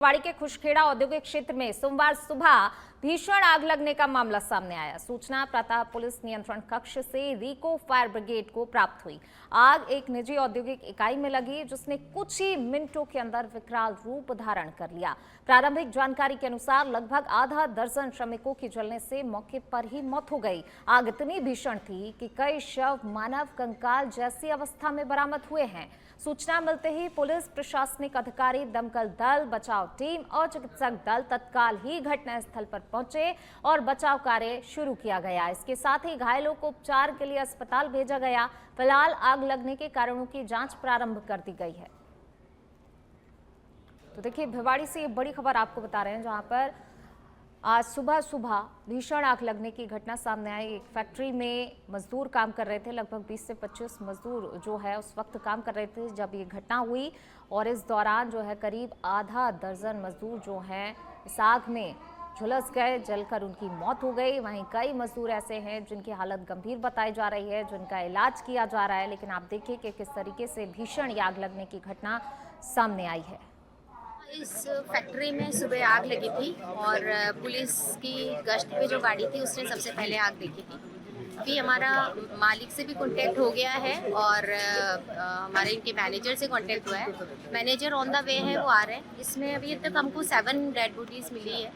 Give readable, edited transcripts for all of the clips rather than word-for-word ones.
वाड़ी के खुशखेड़ा औद्योगिक क्षेत्र में सोमवार सुबह भीषण आग लगने का मामला सामने आया। सूचना प्रातः पुलिस नियंत्रण कक्ष से रीको फायर ब्रिगेड को प्राप्त हुई। आग एक निजी औद्योगिक इकाई में लगी, जिसने कुछ ही मिनटों के अंदर विकराल रूप धारण कर लिया। प्रारंभिक जानकारी के अनुसार लगभग आधा दर्जन श्रमिकों की जलने से मौके पर ही मौत हो गई। आग इतनी भीषण थी कि कई शव मानव कंकाल जैसी अवस्था में बरामद हुए हैं। सूचना मिलते ही पुलिस, प्रशासनिक अधिकारी, दमकल दल, बचाव टीम और चिकित्सक दल तत्काल ही घटनास्थल पर पहुंचे और बचाव कार्य शुरू किया गया। इसके साथ ही घायलों को उपचार के लिए अस्पताल भेजा गया। फिलहाल आग लगने के कारणों की जांच प्रारंभ कर दी गई है। तो देखिए, भिवाड़ी से ये बड़ी खबर आपको बता रहे हैं, जहां पर आज सुबह सुबह भीषण आग लगने की घटना सामने आई। एक फैक्ट्री में मजदूर काम कर रहे थे। लगभग 20 से 25 मजदूर जो है उस वक्त काम कर रहे थे जब ये घटना हुई, और इस दौरान जो है करीब आधा दर्जन मजदूर जो हैं इस आग में झुलस गए, जलकर उनकी मौत हो गई। वहीं कई मजदूर ऐसे हैं जिनकी हालत गंभीर बताई जा रही है, जिनका इलाज किया जा रहा है। लेकिन आप देखिए कि किस तरीके से भीषण आग लगने की घटना सामने आई है। इस फैक्ट्री में सुबह आग लगी थी और पुलिस की गश्त पे जो गाड़ी थी उसने सबसे पहले आग देखी थी। अभी हमारा मालिक से भी कांटेक्ट हो गया है और हमारे इनके मैनेजर से कांटेक्ट हुआ है। मैनेजर ऑन द वे है, वो आ रहे हैं। इसमें अभी तक हमको 7 डेड बॉडीज मिली है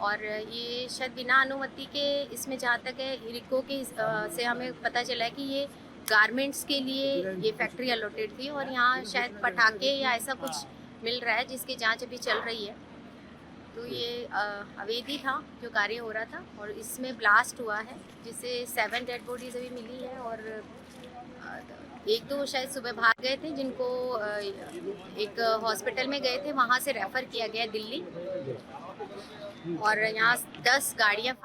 और ये शायद बिना अनुमति के, इसमें जहाँ तक है इरिको के से हमें पता चला है कि ये गारमेंट्स के लिए ये फैक्ट्री अलॉटेड थी और यहाँ शायद पटाखे या ऐसा कुछ मिल रहा है जिसकी जांच अभी चल रही है। तो ये अवैधी था जो कार्य हो रहा था और इसमें ब्लास्ट हुआ है, जिससे 7 डेड बॉडीज अभी मिली है और एक दो शायद सुबह भाग गए थे, जिनको एक हॉस्पिटल में गए थे, वहाँ से रेफर किया गया दिल्ली। और यहाँ 10 गाड़ियाँ।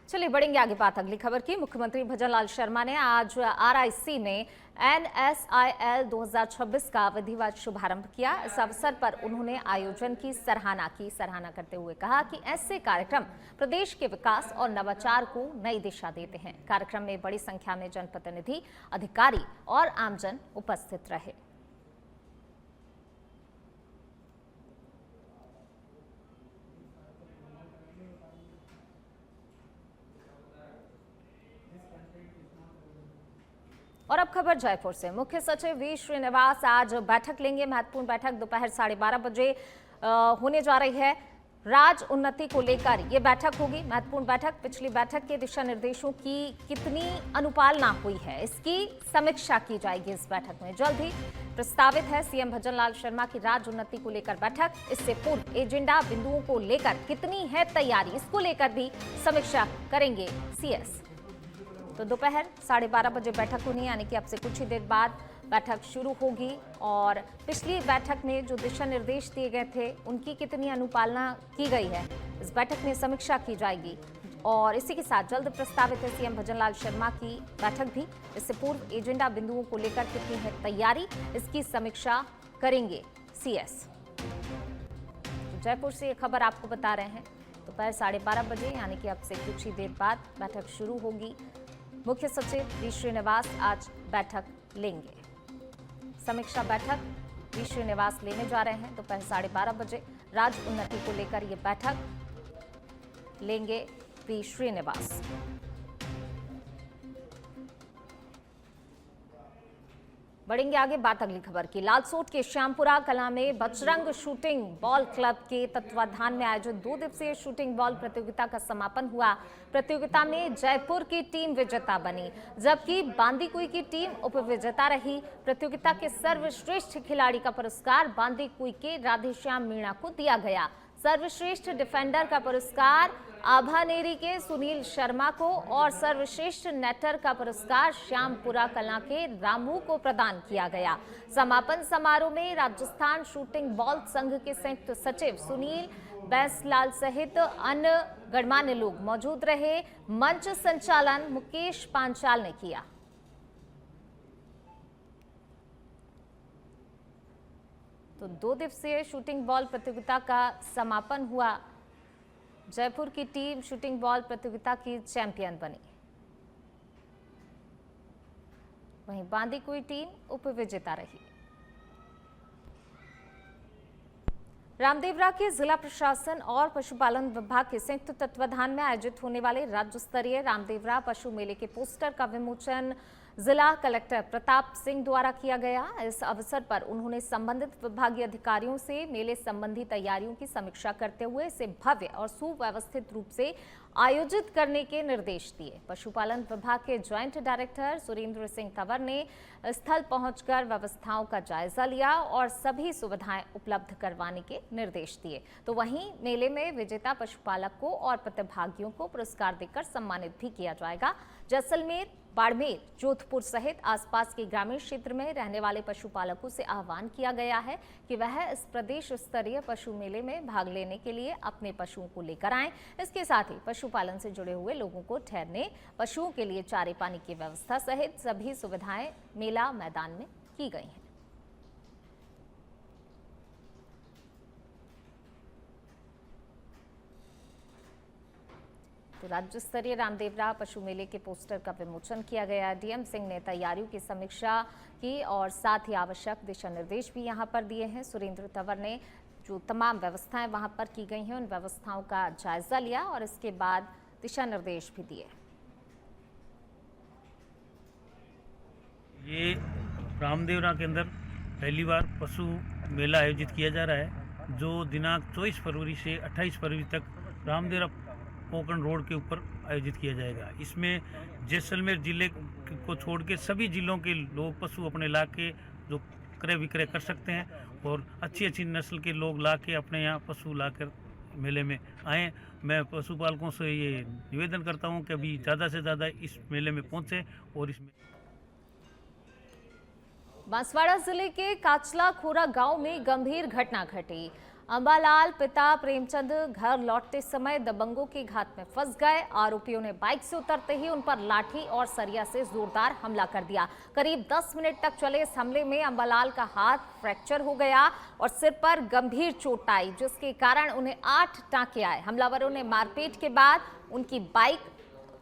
चलिए बढ़ेंगे आगे बात अगली खबर की। मुख्यमंत्री भजनलाल शर्मा ने आज आरआईसी में NSIL 2026 का विधिवत शुभारंभ किया। इस अवसर पर उन्होंने आयोजन की सराहना करते हुए कहा कि ऐसे कार्यक्रम प्रदेश के विकास और नवाचार को नई दिशा देते हैं। कार्यक्रम में बड़ी संख्या में जनप्रतिनिधि, अधिकारी और आमजन उपस्थित रहे। और अब खबर जयपुर से। मुख्य सचिव वी श्रीनिवास आज बैठक लेंगे। महत्वपूर्ण बैठक दोपहर 12:30 बजे होने जा रही है। राज्य उन्नति को लेकर ये बैठक होगी। महत्वपूर्ण बैठक, पिछली बैठक के दिशा निर्देशों की कितनी अनुपालना हुई है, इसकी समीक्षा की जाएगी इस बैठक में। जल्द ही प्रस्तावित है सीएम भजनलाल शर्मा की राज्य उन्नति को लेकर बैठक। इससे पूर्व एजेंडा बिंदुओं को लेकर कितनी है तैयारी, इसको लेकर भी समीक्षा करेंगे सीएस। तो दोपहर 12:30 बजे बैठक होनी है, यानी कि अब से कुछ ही देर बाद बैठक शुरू होगी। और पिछली बैठक में जो दिशा निर्देश दिए गए थे उनकी कितनी अनुपालना की गई है, इस बैठक में समीक्षा की जाएगी। और इसी के साथ जल्द प्रस्तावित है सीएम भजनलाल शर्मा की बैठक भी। इससे पूर्व एजेंडा बिंदुओं को लेकर कितनी है तैयारी, इसकी समीक्षा करेंगे सीएस। तो जयपुर से ये खबर आपको बता रहे हैं। दोपहर 12:30 बजे, यानी कि अब से कुछ ही देर बाद बैठक शुरू होगी। मुख्य सचिव वी श्रीनिवास आज बैठक लेंगे। समीक्षा बैठक वी श्रीनिवास लेने जा रहे हैं। दोपहर 12:30 बजे राज्य उन्नति को लेकर ये बैठक लेंगे वी श्रीनिवास। बढ़ेंगे आगे बात अगली खबर की। लालसोट के श्यामपुरा कला में बजरंग शूटिंग बॉल क्लब के तत्वाधान में आयोजित 2 दिवसीय शूटिंग बॉल प्रतियोगिता का समापन हुआ। प्रतियोगिता में जयपुर की टीम विजेता बनी, जबकि बांदीकुई की टीम उपविजेता रही। प्रतियोगिता के सर्वश्रेष्ठ खिलाड़ी का पुरस्कार बांदीकुई के राधेश्याम मीणा को दिया गया। सर्वश्रेष्ठ डिफेंडर का पुरस्कार आभानेरी के सुनील शर्मा को और सर्वश्रेष्ठ नेटर का पुरस्कार श्यामपुरा कला के रामू को प्रदान किया गया। समापन समारोह में राजस्थान शूटिंग बॉल संघ के संयुक्त सचिव सुनील बैसलाल सहित अन्य गणमान्य लोग मौजूद रहे। मंच संचालन मुकेश पांचाल ने किया। तो 2 दिवसीय शूटिंग बॉल प्रतियोगिता का समापन हुआ। जयपुर की टीम शूटिंग बॉल प्रतियोगिता की चैंपियन बनी, वहीं बांदीकुई टीम उपविजेता रही। रामदेवरा के जिला प्रशासन और पशुपालन विभाग के संयुक्त तत्वाधान में आयोजित होने वाले राज्य स्तरीय रामदेवरा पशु मेले के पोस्टर का विमोचन जिला कलेक्टर प्रताप सिंह द्वारा किया गया। इस अवसर पर उन्होंने संबंधित विभागीय अधिकारियों से मेले संबंधी तैयारियों की समीक्षा करते हुए इसे भव्य और सुव्यवस्थित रूप से आयोजित करने के निर्देश दिए। पशुपालन विभाग के ज्वाइंट डायरेक्टर सुरेंद्र सिंह तंवर ने स्थल पहुंचकर व्यवस्थाओं का जायजा लिया और सभी सुविधाएं उपलब्ध करवाने के निर्देश दिए। तो वहीं मेले में विजेता पशुपालकों और प्रतिभागियों को पुरस्कार देकर सम्मानित भी किया जाएगा। जैसलमेर, बाड़मेर, जोधपुर सहित आसपास के ग्रामीण क्षेत्र में रहने वाले पशुपालकों से आह्वान किया गया है कि वह इस प्रदेश स्तरीय पशु मेले में भाग लेने के लिए अपने पशुओं को लेकर आएं। इसके साथ ही पशुपालन से जुड़े हुए लोगों को ठहरने, पशुओं के लिए चारे पानी की व्यवस्था सहित सभी सुविधाएं मेला मैदान में की गई हैं। तो राज्य स्तरीय रामदेवरा पशु मेले के पोस्टर का विमोचन किया गया। डीएम सिंह ने तैयारियों की समीक्षा की और साथ ही आवश्यक दिशा निर्देश भी यहां पर दिए हैं। सुरेंद्र तंवर ने जो तमाम व्यवस्थाएं वहां पर की गई हैं उन व्यवस्थाओं का जायजा लिया और इसके बाद दिशा निर्देश भी दिए। ये रामदेवरा के अंदर पहली बार पशु मेला आयोजित किया जा रहा है, जो दिनांक 24 फरवरी से 28 फरवरी तक रामदेवरा कोकण रोड के ऊपर आयोजित किया जाएगा। इसमें जैसलमेर जिले को छोड़ के सभी जिलों के लोग पशु अपने ला के जो क्रय विक्रय कर सकते हैं और अच्छी अच्छी नस्ल के लोग ला के अपने यहाँ पशु लाकर मेले में आएँ। मैं पशुपालकों से ये निवेदन करता हूँ कि अभी ज़्यादा से ज़्यादा इस मेले में पहुँचें और इसमें। बांसवाड़ा जिले के काचला खोरा गांव में गंभीर घटना घटी। अंबालाल पिता प्रेमचंद घर लौटते समय दबंगों के घात में फंस गए। आरोपियों ने बाइक से उतरते ही उन पर लाठी और सरिया से जोरदार हमला कर दिया। करीब 10 मिनट तक चले इस हमले में अंबालाल का हाथ फ्रैक्चर हो गया और सिर पर गंभीर चोट आई, जिसके कारण उन्हें 8 टांके आए। हमलावरों ने मारपीट के बाद उनकी बाइक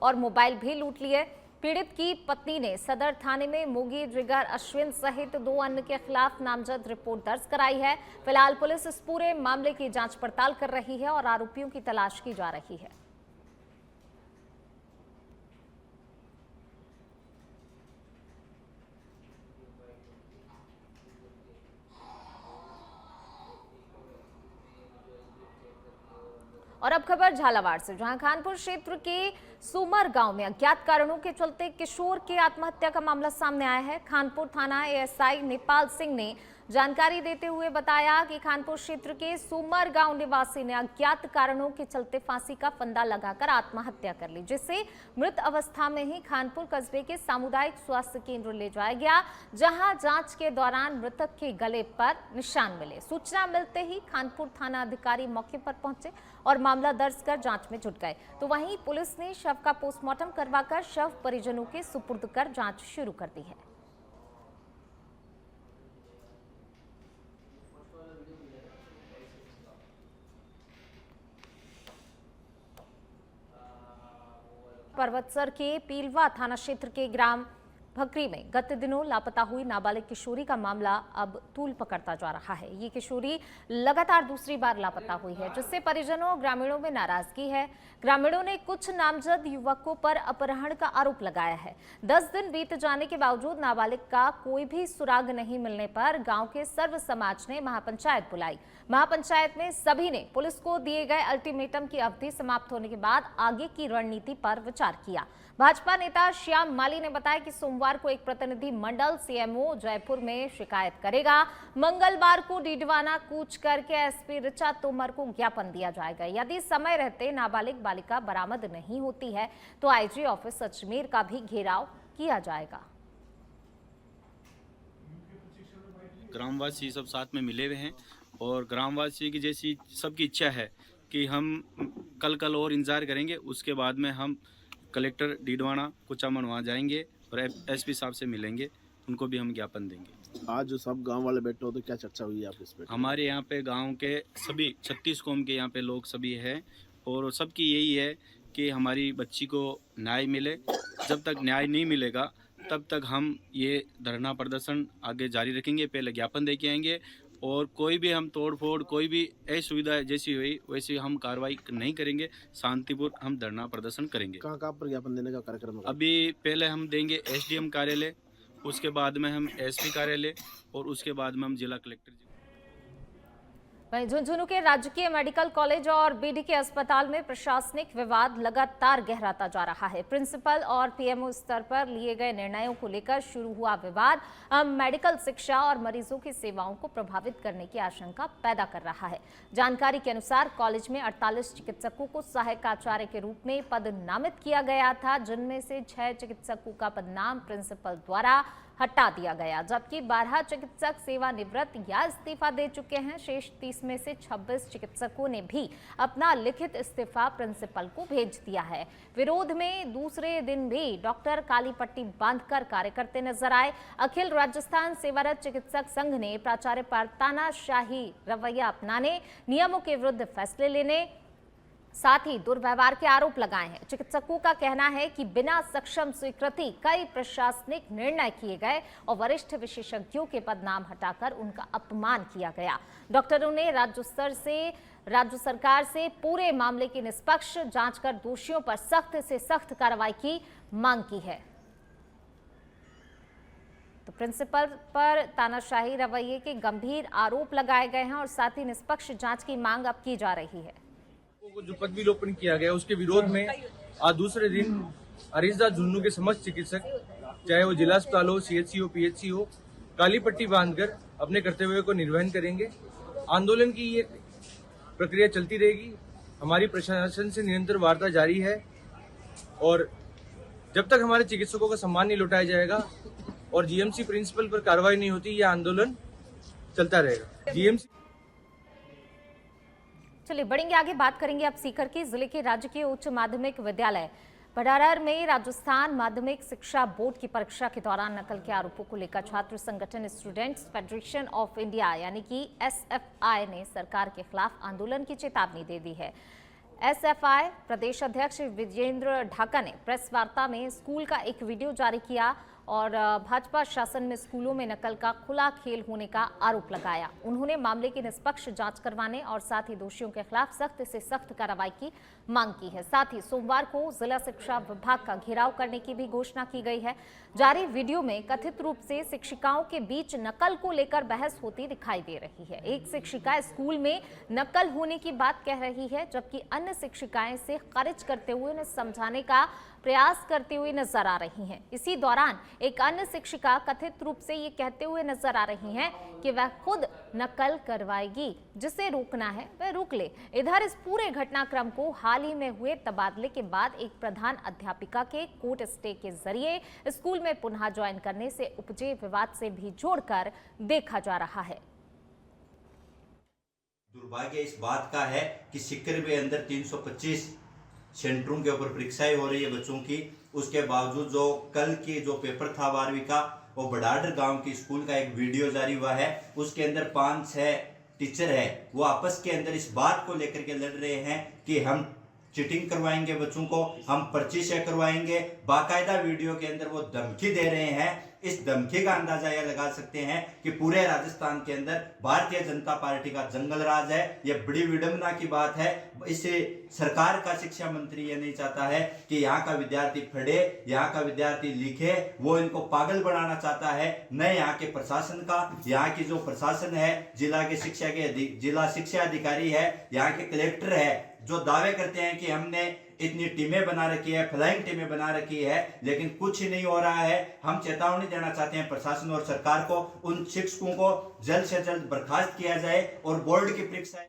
और मोबाइल भी लूट लिए। पीड़ित की पत्नी ने सदर थाने में मोगी रिगर अश्विन सहित 2 अन्य के खिलाफ नामजद रिपोर्ट दर्ज कराई है। फिलहाल पुलिस इस पूरे मामले की जांच पड़ताल कर रही है और आरोपियों की तलाश की जा रही है। और अब खबर झालावाड़ से, जहां खानपुर क्षेत्र के सुमर गांव में अज्ञात कारणों के चलते किशोर के आत्महत्या का मामला सामने आया है। खानपुर थाना एएसआई नेपाल सिंह ने जानकारी देते हुए बताया कि खानपुर क्षेत्र के सुमर गांव निवासी ने अज्ञात कारणों के चलते फांसी का फंदा लगाकर आत्महत्या कर ली, जिसे मृत अवस्था में ही खानपुर कस्बे के सामुदायिक स्वास्थ्य केंद्र ले जाया गया, जहां जांच के दौरान मृतक के गले पर निशान मिले। सूचना मिलते ही खानपुर थाना अधिकारी मौके पर पहुंचे और मामला दर्ज कर जांच में जुट गए। तो वहीं पुलिस ने शव का पोस्टमार्टम करवाकर शव परिजनों के सुपुर्द कर जांच शुरू कर दी है। पर्वतसर के पीलवा थाना क्षेत्र के ग्राम भकरी में गत दिनों लापता हुई नाबालिग किशोरी का मामला अब तूल पकड़ता जा रहा है। ये किशोरी लगातार दूसरी बार लापता हुई है, जिससे परिजनों और ग्रामीणों में नाराजगी है। ग्रामीणों ने कुछ नामजद युवकों पर अपहरण का आरोप लगाया है। 10 दिन बीत जाने के बावजूद नाबालिग का कोई भी सुराग नहीं मिलने पर गांव के सर्व समाज ने महापंचायत बुलाई। महापंचायत में सभी ने पुलिस को दिए गए अल्टीमेटम की अवधि समाप्त होने के बाद आगे की रणनीति पर विचार किया। भाजपा नेता श्याम माली ने बताया कि सोमवार को एक प्रतिनिधि मंडल सीएमओ जयपुर में शिकायत करेगा। मंगलवार को डीडवाना कूच करके एसपी ऋचा तोमर को ज्ञापन दिया जाएगा। यदि समय रहते नाबालिग बालिका बरामद नहीं होती है तो आईजी ऑफिस अजमेर का भी घेराव किया जाएगा। ग्रामवासी सब साथ में मिले हुए हैं और ग्रामवासी की जैसी सबकी इच्छा है कि हम कल और इंतजार करेंगे। उसके बाद में हम कलेक्टर डीडवाना कुचामन वहाँ जाएंगे और एसपी साहब से मिलेंगे, उनको भी हम ज्ञापन देंगे। आज जो सब गांव वाले बैठे हो तो क्या चर्चा हुई है आप इस पे? हमारे यहाँ पे गांव के सभी 36 कौम के यहाँ पे लोग सभी हैं और सबकी यही है कि हमारी बच्ची को न्याय मिले। जब तक न्याय नहीं मिलेगा तब तक हम ये धरना प्रदर्शन आगे जारी रखेंगे। पहले ज्ञापन दे के आएंगे और कोई भी हम तोड़ फोड़ कोई भी असुविधा जैसी हुई वैसी हम कार्रवाई नहीं करेंगे। शांतिपूर्ण हम धरना प्रदर्शन करेंगे। कहाँ प्रज्ञापन देने का कार्यक्रम है? अभी पहले हम देंगे एसडीएम कार्यालय, उसके बाद में हम एसपी कार्यालय और उसके बाद में हम जिला कलेक्टर। वहीं झुंझुनू के राजकीय मेडिकल कॉलेज और बीडी के अस्पताल में प्रशासनिक विवाद लगातार गहराता जा रहा है। प्रिंसिपल और पीएमओ स्तर पर लिए गए निर्णयों को लेकर शुरू हुआ विवाद अब मेडिकल शिक्षा और मरीजों की सेवाओं को प्रभावित करने की आशंका पैदा कर रहा है। जानकारी के अनुसार कॉलेज में 48 चिकित्सकों को सहायक आचार्य के रूप में पदनामित किया गया था, जिनमें से 6 चिकित्सकों का पदनाम प्रिंसिपल द्वारा हटा दिया गया, जबकि 12 चिकित्सक सेवानिवृत्त या इस्तीफा दे चुके हैं। शेष 30 में से 26 चिकित्सकों ने भी अपना लिखित इस्तीफा प्रिंसिपल को भेज दिया है। विरोध में दूसरे दिन भी डॉक्टर काली पट्टी बांधकर कार्य करते नजर आए। अखिल राजस्थान सेवारत चिकित्सक संघ ने प्राचार्य पर तानाशाही रवैया अपनाने, नियमों के विरुद्ध फैसले लेने, साथ ही दुर्व्यवहार के आरोप लगाए हैं। चिकित्सकों का कहना है कि बिना सक्षम स्वीकृति कई प्रशासनिक निर्णय किए गए और वरिष्ठ विशेषज्ञों के पदनाम हटाकर उनका अपमान किया गया। डॉक्टरों ने राज्य सरकार से पूरे मामले की निष्पक्ष जांच कर दोषियों पर सख्त से सख्त कार्रवाई की मांग की है। तो प्रिंसिपल पर तानाशाही रवैये के गंभीर आरोप लगाए गए हैं और साथ ही निष्पक्ष जांच की मांग अब की जा रही है। जो पद विलोपन किया गया उसके विरोध में आज दूसरे दिन अरिजदा झुंझुनू के समस्त चिकित्सक, चाहे वो जिला अस्पताल हो, सीएचसी हो, पीएचसी हो, काली पट्टी बांधकर अपने कर्तव्य को निर्वहन करेंगे। आंदोलन की ये प्रक्रिया चलती रहेगी। हमारी प्रशासन से निरंतर वार्ता जारी है और जब तक हमारे चिकित्सकों का सम्मान नहीं लौटाया जाएगा और जीएमसी प्रिंसिपल पर कार्रवाई नहीं होती, यह आंदोलन चलता रहेगा। जीएमसी चलिए बढ़ेंगे आगे, बात करेंगे अब सीकर के जिले के राजकीय उच्च माध्यमिक विद्यालय भडारर में राजस्थान माध्यमिक शिक्षा बोर्ड की परीक्षा के दौरान नकल के आरोपों को लेकर छात्र संगठन स्टूडेंट्स फेडरेशन ऑफ इंडिया यानी कि एसएफआई ने सरकार के खिलाफ आंदोलन की चेतावनी दे दी है। एसएफआई प्रदेश अध्यक्ष विजेंद्र ढाका ने प्रेस वार्ता में स्कूल का एक वीडियो जारी किया और भाजपा शासन में स्कूलों में नकल का खुला खेल होने का आरोप लगाया। उन्होंने मामले की निष्पक्ष जांच करवाने और साथ ही दोषियों के खिलाफ सख्त से सख्त कार्रवाई की मांग की है। साथ ही सोमवार को जिला शिक्षा विभाग का घेराव करने की भी घोषणा की गई है। जारी वीडियो में कथित रूप से शिक्षिकाओं के बीच नकल को लेकर बहस होती दिखाई दे रही है। एक शिक्षिका स्कूल में नकल होने की बात कह रही है, जबकि अन्य शिक्षिकाएं इसे खारिज करते हुए उन्हें समझाने का प्रयास करते हुए नजर आ रही हैं। इसी दौरान एक अन्य शिक्षिका कथित रूप से ये कहते हुए नजर आ रही हैं कि वह खुद नकल करवाएगी, जिसे रोकना है वह रोक ले। इधर इस पूरे घटनाक्रम को हाल ही में हुए तबादले के बाद एक प्रधान अध्यापिका के कोर्ट स्टे के जरिए स्कूल में पुनः ज्वाइन करने से उपजे विवाद से भी जोड़कर देखा जा रहा है। दुर्भाग्य इस बात का है कि सिक्कर में अंदर 325 सेंटरों के ऊपर परीक्षाएं हो रही है बच्चों की। उसके बावजूद जो कल की जो पेपर था 12वीं का, वो बडाडर गांव की स्कूल का एक वीडियो जारी हुआ है। उसके अंदर 5-6 टीचर है, वो आपस के अंदर इस बात को लेकर के लड़ रहे हैं कि हम चीटिंग करवाएंगे बच्चों को, हम पर्ची से करवाएंगे। बाकायदा वीडियो के अंदर वो धमकी दे रहे हैं। इस धमकी का अंदाजा यह लगा सकते हैं कि पूरे राजस्थान के अंदर भारतीय जनता पार्टी का जंगल राज है। यह बड़ी विडंबना की बात है। इसे सरकार का शिक्षा मंत्री यह नहीं चाहता है कि यहाँ का विद्यार्थी पढ़े, यहाँ का विद्यार्थी लिखे। वो इनको पागल बनाना चाहता है। न यहाँ के प्रशासन का, यहाँ की जो प्रशासन है, जिला शिक्षा अधिकारी है, यहाँ के कलेक्टर है, जो दावे करते हैं कि हमने इतनी टीमें बना रखी है, फ्लाइंग टीमें बना रखी है, लेकिन कुछ नहीं हो रहा है। हम चेतावनी देना चाहते हैं प्रशासन और सरकार को, उन शिक्षकों को जल्द से जल्द बर्खास्त किया जाए और बोर्ड की परीक्षाएं।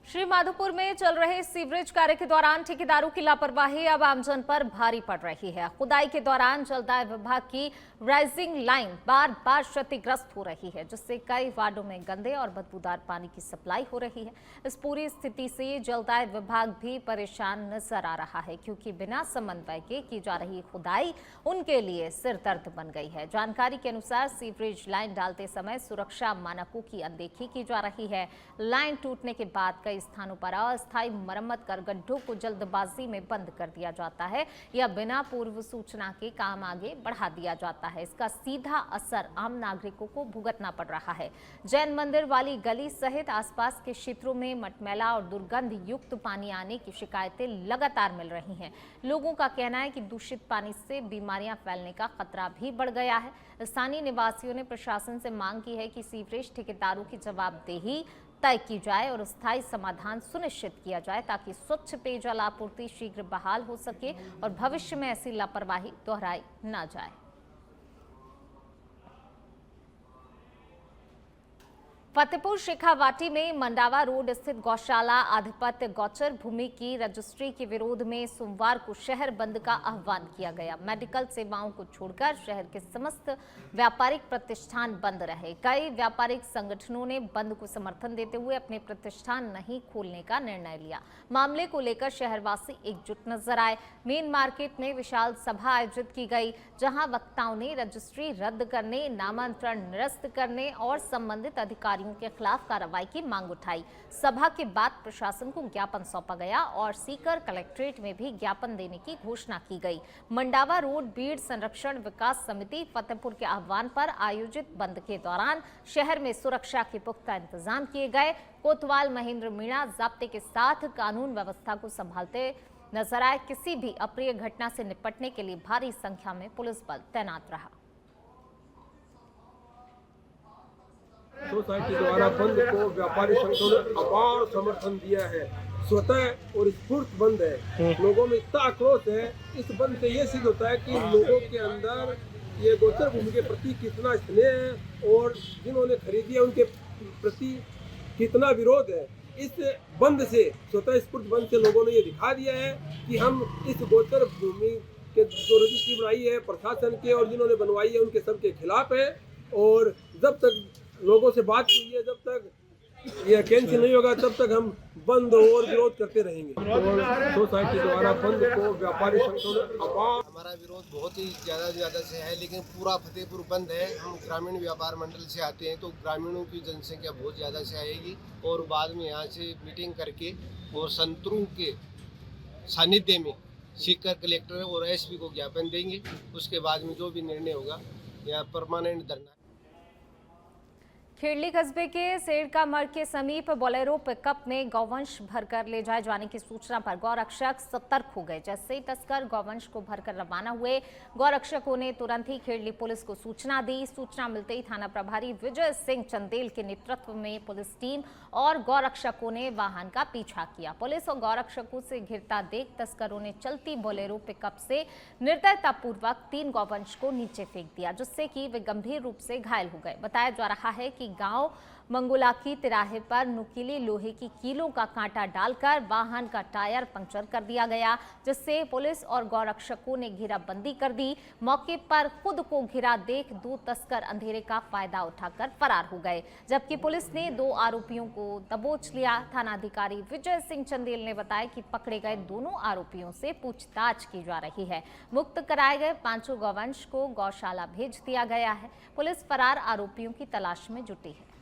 श्री माधोपुर में चल रहे सीवरेज कार्य के दौरान ठेकेदारों की लापरवाही अब आमजन पर भारी पड़ रही है। खुदाई के दौरान जलदाय विभाग की राइजिंग लाइन बार बार क्षतिग्रस्त हो रही है, जिससे कई वार्डों में गंदे और बदबूदार पानी की सप्लाई हो रही है। इस पूरी स्थिति से जलदाय विभाग भी परेशान नजर आ रहा है, क्योंकि बिना समन्वय के की जा रही खुदाई उनके लिए सिरदर्द बन गई है। जानकारी के अनुसार सीवरेज लाइन डालते समय सुरक्षा मानकों की अनदेखी की जा रही है। लाइन टूटने के बाद कई कई स्थानों पर अस्थायी मरम्मत कर गड्ढों को जल्दबाजी में बंद कर दिया जाता है या बिना पूर्व सूचना के काम आगे बढ़ा दिया जाता है। इसका सीधा असर आम नागरिकों को भुगतना पड़ रहा है। जैन मंदिर वाली गली सहित आसपास के क्षेत्रों में मटमैला और दुर्गंध युक्त पानी आने की शिकायतें लगातार मिल रही हैं। लोगों का कहना है कि दूषित पानी से बीमारियां फैलने का खतरा भी बढ़ गया है। स्थानीय निवासियों ने प्रशासन से मांग की है कि सीवरेज ठेकेदारों की जवाबदेही तय की जाए और स्थायी समाधान सुनिश्चित किया जाए ताकि स्वच्छ पेयजल आपूर्ति शीघ्र बहाल हो सके और भविष्य में ऐसी लापरवाही दोहराई न जाए। फतेहपुर शेखावाटी में मंडावा रोड स्थित गौशाला आधिपत्य गौचर भूमि की रजिस्ट्री के विरोध में सोमवार को शहर बंद का आह्वान किया गया। मेडिकल सेवाओं को छोड़कर शहर के समस्त व्यापारिक प्रतिष्ठान बंद रहे। कई व्यापारिक संगठनों ने बंद को समर्थन देते हुए अपने प्रतिष्ठान नहीं खोलने का निर्णय लिया। मामले को लेकर शहरवासी एकजुट नजर आए। मेन मार्केट में विशाल सभा आयोजित की गई, जहां वक्ताओं ने रजिस्ट्री रद्द करने, नामांतरण निरस्त करने और संबंधित अधिकारियों के खिलाफ कार्रवाई की मांग उठाई। सभा के बाद प्रशासन को ज्ञापन सौंपा गया और सीकर कलेक्ट्रेट में भी ज्ञापन देने की घोषणा की गई। मंडावा रोड भीड़ संरक्षण विकास समिति फतेहपुर के आह्वान पर आयोजित बंद के दौरान शहर में सुरक्षा के पुख्ता इंतजाम किए गए। कोतवाल महेंद्र मीणा जाब्ते के साथ कानून व्यवस्था को संभालते नजर आए। किसी भी अप्रिय घटना से निपटने के लिए भारी संख्या में पुलिस बल तैनात रहा। सोसाइटी द्वारा बंद को व्यापारी संगठनों ने अपार समर्थन दिया है। स्वतः और स्फूर्त बंद है। लोगों में इतना आक्रोश है। इस बंद से ये सिद्ध होता है कि लोगों के अंदर ये गोचर भूमि के प्रति कितना स्नेह है और जिन्होंने खरीदी है उनके प्रति कितना विरोध है। इस बंद से, स्वतः स्फूर्त बंद से लोगों ने ये दिखा दिया है कि हम इस गोचर भूमि के जो रजिस्ट्री बनाई है प्रशासन के और जिन्होंने बनवाई है उनके सबके खिलाफ है। और जब तक लोगों से बात हुई है, जब तक ये कैंसिल नहीं होगा तब तक हम बंद और विरोध करते रहेंगे। और सोसाइटी द्वारा बंद को व्यापारी संगठनों ने अपार। हमारा विरोध बहुत ही ज़्यादा से है, लेकिन पूरा फतेहपुर बंद है। हम ग्रामीण व्यापार मंडल से आते हैं तो ग्रामीणों की जनसंख्या बहुत ज़्यादा से आएगी और बाद में यहाँ से मीटिंग करके और संतरों के सानिध्य में सीकर कलेक्टर और एसपी को ज्ञापन देंगे। उसके बाद में जो भी निर्णय होगा यहाँ परमानेंट धरना। खेड़ली कस्बे के सेड़का मड़ के समीप बोलेरो पिकअप में गौवंश भरकर ले जाए जाने की सूचना पर गौरक्षक सतर्क हो गए। जैसे ही तस्कर गौवंश को भरकर रवाना हुए, गौरक्षकों ने तुरंत ही खेड़ली पुलिस को सूचना दी। सूचना मिलते ही थाना प्रभारी विजय सिंह चंदेल के नेतृत्व में पुलिस टीम और गौरक्षकों ने वाहन का पीछा किया। पुलिस और गौरक्षकों से घिरता देख तस्करों ने चलती बोलेरो पिकअप से निर्दयतापूर्वक 3 गौवंश को नीचे फेंक दिया, जिससे कि वे गंभीर रूप से घायल हो गए। बताया जा रहा है कि गांव मंगुलाकी तिराहे पर नुकीली लोहे की कीलों का कांटा डालकर वाहन का टायर पंक्चर कर दिया गया, जिससे पुलिस और गौरक्षकों ने घेराबंदी कर दी। मौके पर खुद को घिरा देख 2 तस्कर अंधेरे का फायदा उठाकर फरार हो गए, जबकि पुलिस ने 2 आरोपियों को दबोच लिया। थानाधिकारी विजय सिंह चंदेल ने बताया कि पकड़े गए दोनों आरोपियों से पूछताछ की जा रही है। मुक्त कराए गए 5 गौवंश को गौशाला भेज दिया गया है। पुलिस फरार आरोपियों की तलाश में जुटी है।